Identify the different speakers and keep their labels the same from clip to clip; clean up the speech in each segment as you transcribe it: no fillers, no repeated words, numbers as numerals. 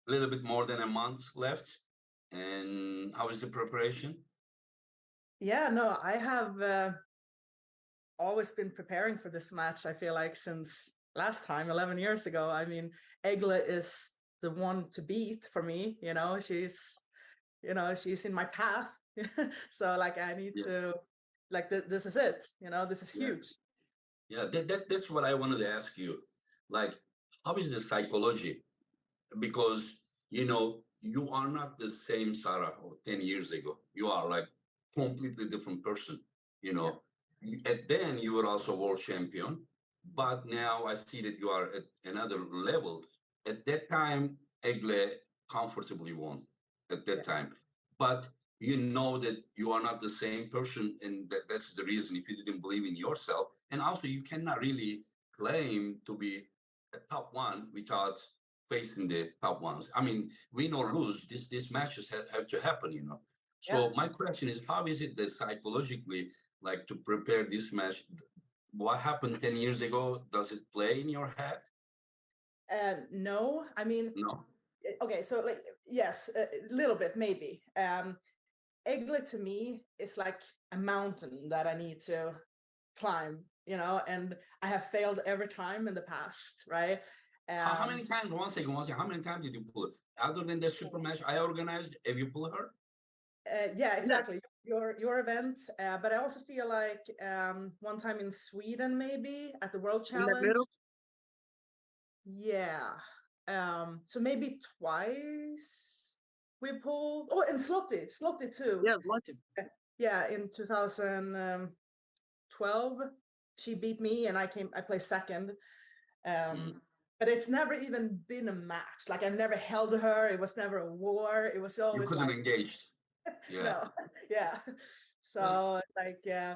Speaker 1: a little bit more than a month left. And how is the preparation?
Speaker 2: Yeah, no, I have always been preparing for this match. I feel like since last time, 11 years ago. I mean, Egle is the one to beat for me. She's in my path. So like, I need
Speaker 1: Yeah,
Speaker 2: to, like, this is it. This is
Speaker 1: yeah,
Speaker 2: huge.
Speaker 1: yeah. That's what I wanted to ask you. Like, how is the psychology? Because you are not the same Sarah of 10 years ago. You are like completely different person. You
Speaker 2: Yeah.
Speaker 1: know, at then you were also world champion, but now I see that you are at another level. At that time, Egle comfortably won at that
Speaker 2: Yeah.
Speaker 1: time, but you know that you are not the same person, and that's the reason if you didn't believe in yourself, and also you cannot really claim to be a top one without facing the top ones. I mean, win or lose, this matches have to happen,
Speaker 2: Yeah.
Speaker 1: So my question is, how is it that psychologically, like to prepare this match, what happened 10 years ago, does it play in your head?
Speaker 2: And no, I mean,
Speaker 1: No.
Speaker 2: okay, so like, yes, a little bit maybe. Egle to me is like a mountain that I need to climb, and I have failed every time in the past, right?
Speaker 1: How
Speaker 2: Um,
Speaker 1: many times, one second, how many times did you pull it? Other than the super match I organized, have you pulled her?
Speaker 2: yeah, exactly. Your event, but I also feel like one time in Sweden, maybe at the World
Speaker 3: In the
Speaker 2: Challenge.
Speaker 3: middle?
Speaker 2: Yeah. So maybe twice we pulled. Oh, and Slotty too.
Speaker 3: Yes, watching.
Speaker 2: Yeah, in 2012, she beat me, and I placed second.
Speaker 1: Mm.
Speaker 2: But it's never even been a match. Like, I've never held her. It was never a war. It was
Speaker 1: You
Speaker 2: always
Speaker 1: couldn't
Speaker 2: like,
Speaker 1: engage. Yeah.
Speaker 2: no, yeah.
Speaker 1: Uh,
Speaker 2: So like, yeah,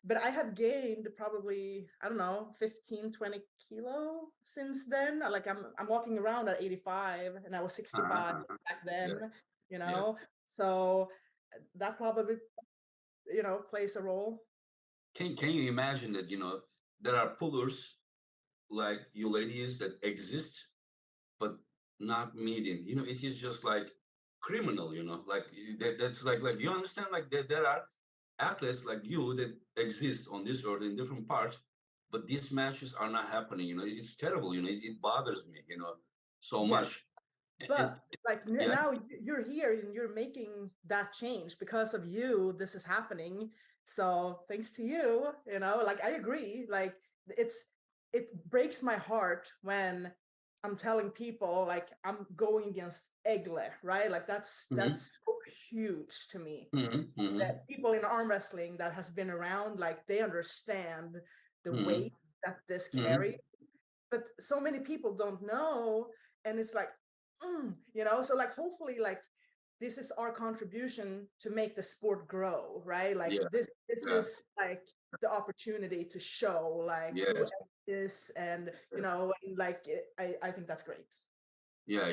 Speaker 2: but I have gained probably, I don't know, 15, 20 kilo since then. Like, I'm walking around at 85, and I was 65
Speaker 1: uh,
Speaker 2: back
Speaker 1: yeah.
Speaker 2: then, you
Speaker 1: Yeah.
Speaker 2: know. So that probably, plays a role.
Speaker 1: Can you imagine that, there are pullers like you ladies that exist but not meeting. It is just like criminal. Like that's like you understand. Like there are athletes like you that exist on this earth in different parts, but these matches are not happening. It's terrible. It bothers me. So
Speaker 2: Yes.
Speaker 1: much. And
Speaker 2: But like,
Speaker 1: yeah,
Speaker 2: now you're here and you're making that change because of you. This is happening. So thanks to you, like, I agree. Like, it breaks my heart when I'm telling people like I'm going against Egle, right? Like, that's
Speaker 1: hmm
Speaker 2: that's so huge to me.
Speaker 1: hmm
Speaker 2: That people in arm wrestling that has been around, like, they understand the
Speaker 1: hmm
Speaker 2: weight that this
Speaker 1: hmm
Speaker 2: carries, but so many people don't know, and it's like, so like, hopefully, like, this is our contribution to make the sport grow, right? Like,
Speaker 1: yeah,
Speaker 2: this
Speaker 1: yeah,
Speaker 2: is like the opportunity to show like who
Speaker 1: yes.
Speaker 2: is, and and like, I think that's great.
Speaker 1: Yeah.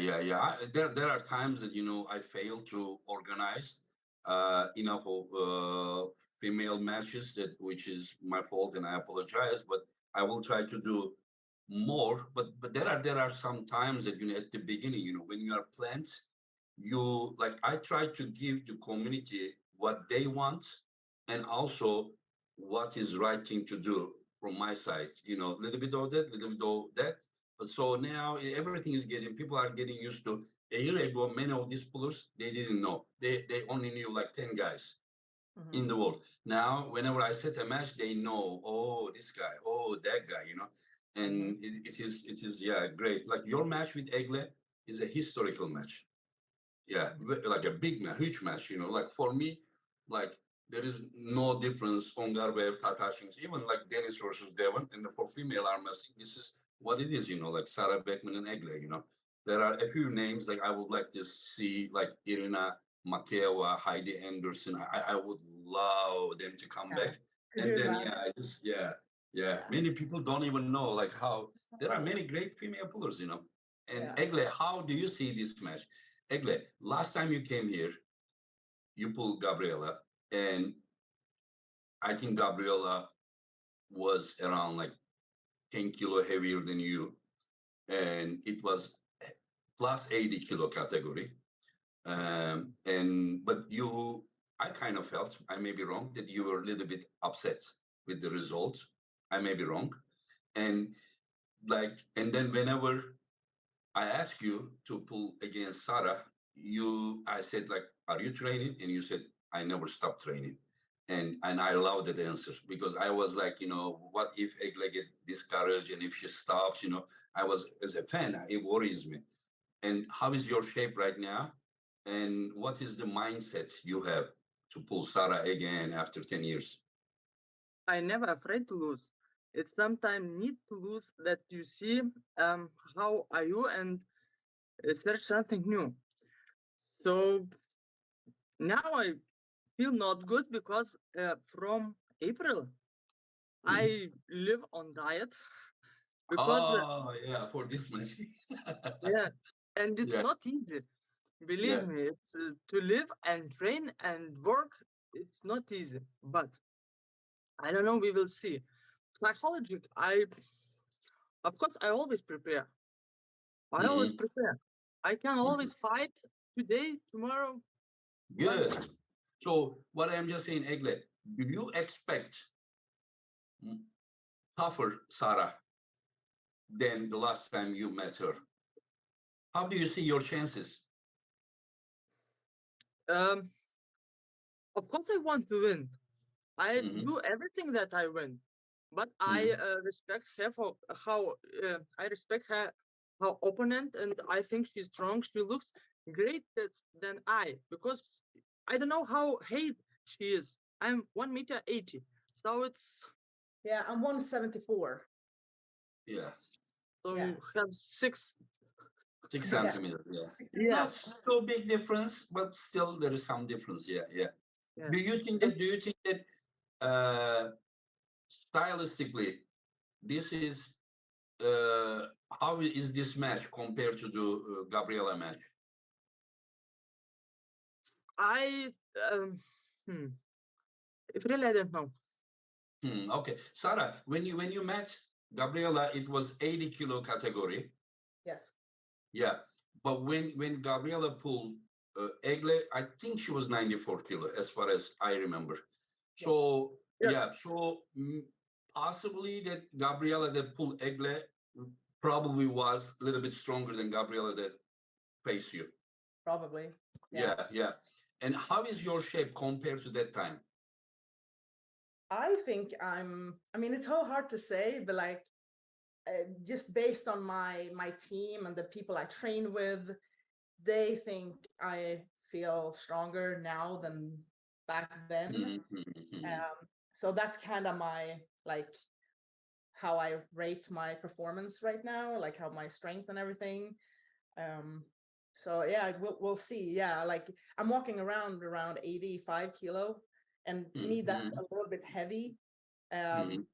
Speaker 1: There are times that I fail to organize enough of female matches, that which is my fault, and I apologize. But I will try to do more. But there are some times that at the beginning, when you are plants, you like I try to give the community what they want, and also what is right thing to do from my side. A little bit of that, little bit of that. But so now everything is people are getting used to. A year ago, many of these pullers, they didn't know. They only knew like 10 guys
Speaker 2: Mhm.
Speaker 1: in the world. Now, whenever I set a match, they know, oh, this guy, oh, that guy,
Speaker 2: Mhm.
Speaker 1: and it is yeah, great. Like your match with Egle is a historical match. Yeah, like a big match, huge match. Like for me, like there is no difference on Garbev, Tatashins, even like Dennis versus Devon. And for female arm wrestling, this is what it is. Like Sarah Beckman and Egle. There are a few names like I would like to see, like Irina Makewa, Heidi Anderson. I would love them to come
Speaker 2: Yeah.
Speaker 1: back.
Speaker 2: Could
Speaker 1: And
Speaker 2: you
Speaker 1: then
Speaker 2: imagine?
Speaker 1: yeah, I just yeah.
Speaker 2: Yeah.
Speaker 1: Many people don't even know like how there are many great female pullers. And
Speaker 2: Yeah.
Speaker 1: Egle, how do you see this match? Egle, last time you came here, you pulled Gabriela, and I think Gabriela was around like 10 kilo heavier than you, and it was plus 80 kilo category. But I kind of felt, I may be wrong, that you were a little bit upset with the results. I may be wrong. And and then whenever I asked you to pull against Sarah, I said like, are you training? And you said, I never stopped training. And I love that answer because I was like, what if Egle get discouraged and if she stops, I was, as a fan, it worries me. And how is your shape right now? And what is the mindset you have to pull Sarah again after 10 years?
Speaker 3: I never afraid to lose. It's sometimes need to lose that you see how are you and search something new. So now I feel not good because from April
Speaker 1: Mhm.
Speaker 3: I live on diet because
Speaker 1: Oh, yeah, for this match.
Speaker 3: yeah, and it's
Speaker 1: Yeah,
Speaker 3: not easy. Believe
Speaker 1: yeah.
Speaker 3: me, it's to live and train and work. It's not easy, but I don't know. We will see. Psychology. Of course, I always prepare. I always
Speaker 1: Hmm.
Speaker 3: prepare. I can always fight today, tomorrow. One.
Speaker 1: Good. So what I'm just saying, Egle, do you expect mm, tougher Sarah than the last time you met her? How do you see your chances?
Speaker 3: Um, of course, I want to win. I
Speaker 1: Hmm.
Speaker 3: do everything that I win, but I
Speaker 1: Hmm.
Speaker 3: respect her for how I respect her, her opponent, and I think she's strong. She looks great than I because I don't know how height she is. I'm 1 meter 80, so it's
Speaker 2: Yeah, I'm 174.
Speaker 1: Yeah,
Speaker 3: so
Speaker 2: Yeah.
Speaker 3: you have six.
Speaker 1: 6
Speaker 2: Yeah.
Speaker 1: centimeters. Yeah,
Speaker 3: Yeah,
Speaker 1: not so big difference, but still there is some difference. Yeah, yeah.
Speaker 3: yeah.
Speaker 1: Do you think
Speaker 3: And
Speaker 1: that? Do you think that stylistically, this is how is this match compared to the Gabriela match?
Speaker 3: I um, hmm, if really I don't know.
Speaker 1: Okay, Sarah, when you met Gabriela, it was 80 kilo category.
Speaker 2: Yes.
Speaker 1: Yeah, but when Gabriela pulled Egle, I think she was 94 kilo, as far as I remember.
Speaker 2: Yes.
Speaker 1: So
Speaker 3: Yes,
Speaker 1: yeah, so possibly that Gabriela that pulled Egle probably was a little bit stronger than Gabriela that faced you.
Speaker 2: Probably. Yeah.
Speaker 1: Yeah, yeah. And how is your shape compared to that time?
Speaker 2: I think I mean, it's so hard to say, but like just based on my team and the people I train with, they think I feel stronger now than back then.
Speaker 1: Mhm, mhm, mhm.
Speaker 2: So that's kind of my like how I rate my performance right now, like how my strength and everything. Um, so yeah, we'll see. Yeah, like I'm walking around 85 kilo, and to me that's
Speaker 1: Mhm,
Speaker 2: a little bit heavy.
Speaker 1: mhm.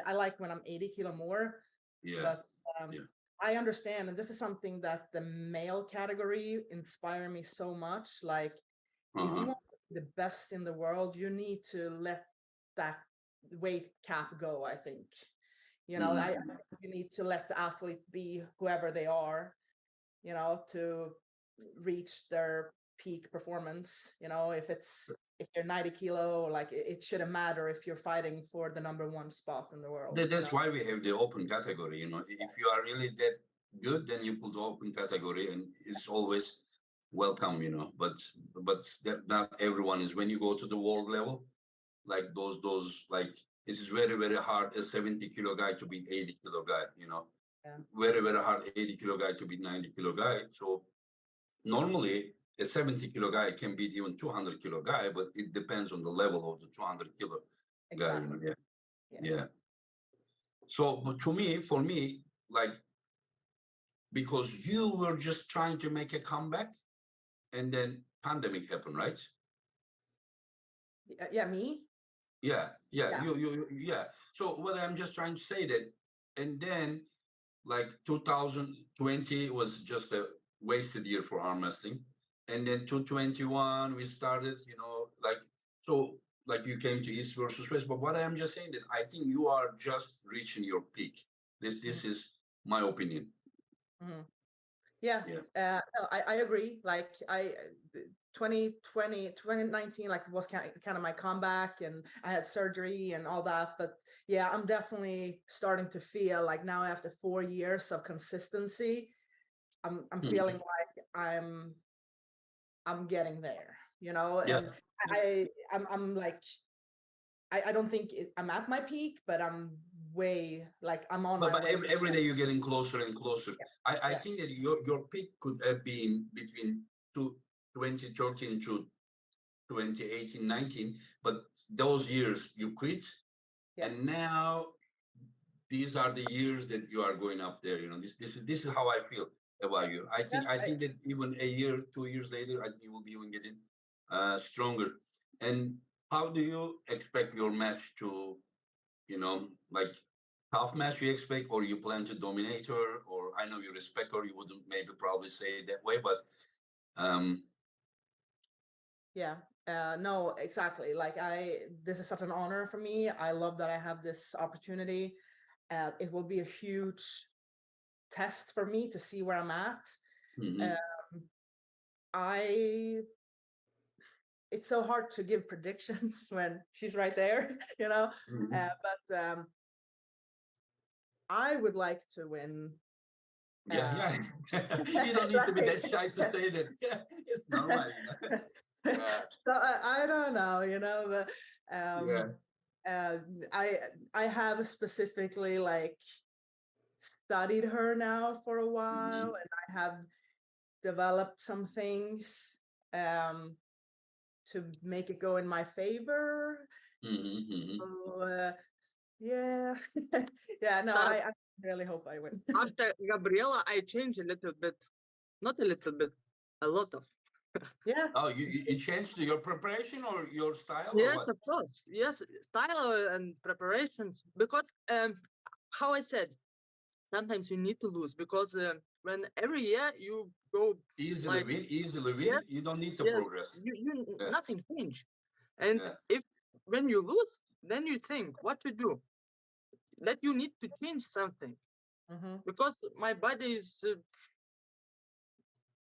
Speaker 2: I like when I'm 80 kilo more,
Speaker 1: Yeah,
Speaker 2: but
Speaker 1: yeah.
Speaker 2: I understand, and this is something that the male category inspire me so much. Like, if you
Speaker 1: Uh-huh.
Speaker 2: want to be the best in the world, you need to let that weight cap go. I think, I
Speaker 1: Mhm.
Speaker 2: think you need to let the athlete be whoever they are, to reach their peak performance. If you're 90 kilo, like it shouldn't matter if you're fighting for the number one spot in the world.
Speaker 1: That's why we have the open category. If you are really that good, then you put the open category, and it's always welcome. But not everyone is. When you go to the world level, like those like it is very very hard a 70 kilo guy to beat 80 kilo guy.
Speaker 2: Yeah,
Speaker 1: Very very hard 80 kilo guy to beat 90 kilo guy. So normally a 70 kilo guy can beat even 200 kilo guy, but it depends on the level of the 200 kilo guy.
Speaker 2: exactly.
Speaker 1: Yeah,
Speaker 2: Yeah.
Speaker 1: yeah. So, but for me, like, because you were just trying to make a comeback and then pandemic happened, right?
Speaker 2: Yeah, me.
Speaker 1: Yeah, yeah,
Speaker 2: Yeah.
Speaker 1: yeah. So what I'm just trying to say that, and then like 2020 was just a wasted year for arm wrestling. And then 2021, we started, so like you came to East versus West. But what I'm just saying that I think you are just reaching your peak. This
Speaker 2: Mhm,
Speaker 1: is my opinion.
Speaker 2: mhm. Yeah,
Speaker 1: Yeah.
Speaker 2: no, I agree. Like 2020, 2019, like was kind of my comeback, and I had surgery and all that. But yeah, I'm definitely starting to feel like now after 4 years of consistency, I'm feeling
Speaker 1: Mhm.
Speaker 2: like I'm getting there, you know,
Speaker 1: Yeah.
Speaker 2: and I'm like I don't think I'm at my peak, but I'm way like I'm on
Speaker 1: But
Speaker 2: my
Speaker 1: but
Speaker 2: way.
Speaker 1: every day you're getting closer and closer.
Speaker 2: Yeah,
Speaker 1: I
Speaker 2: yeah,
Speaker 1: think that your peak could have been between 2013 to 2018, 19, but those years you quit,
Speaker 2: yeah,
Speaker 1: and now these are the years that you are going up there. You know, this is how I feel about you.
Speaker 2: yeah.
Speaker 1: I think that even a year, 2 years later, I think you will be even getting stronger. And how do you expect your match to, like tough match you expect, or you plan to dominate her, or I know you respect her, you wouldn't maybe probably say it that way, but um,
Speaker 2: Yeah. No, exactly. Like this is such an honor for me. I love that I have this opportunity. It will be a huge test for me to see where I'm at.
Speaker 1: mhm,
Speaker 2: Um, I, it's so hard to give predictions when she's right there, you know.
Speaker 1: mhm.
Speaker 2: But I would like to win.
Speaker 1: Yeah, yeah. You don't need to be that shy to
Speaker 2: Right.
Speaker 1: say that. Yeah, it's normal, Yeah,
Speaker 2: So I don't know, you know, but
Speaker 1: yeah.
Speaker 2: uh, I I have specifically like studied her now for a while,
Speaker 1: Mhm,
Speaker 2: and I have developed some things um, to make it go in my favor.
Speaker 1: mhm, mhm.
Speaker 2: So yeah, yeah. No,
Speaker 3: So
Speaker 2: I really hope I win.
Speaker 3: after Gabriela, I changed a little bit, not a little bit, a lot of.
Speaker 2: Yeah.
Speaker 1: Oh, you changed your preparation or your style or
Speaker 3: Yes,
Speaker 1: what?
Speaker 3: of course. Yes, style and preparations. Because how I said, sometimes you need to lose because when every year you go
Speaker 1: Easily
Speaker 3: like
Speaker 1: win, easily
Speaker 3: yes,
Speaker 1: win. You don't need to
Speaker 3: yes,
Speaker 1: progress.
Speaker 3: you
Speaker 1: Yeah,
Speaker 3: nothing change. And
Speaker 1: yeah.
Speaker 3: if when you lose, then you think what to do. That you need to change something
Speaker 2: Hmm.
Speaker 3: because my body is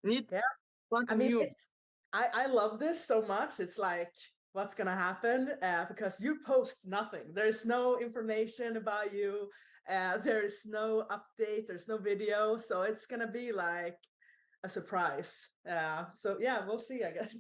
Speaker 3: need
Speaker 2: Yeah. I
Speaker 3: something
Speaker 2: mean,
Speaker 3: new.
Speaker 2: it's I love this so much. It's like what's gonna happen because you post nothing. There's no information about you. There's no update. There's no video. So it's gonna be like a surprise. So yeah, we'll see. I guess.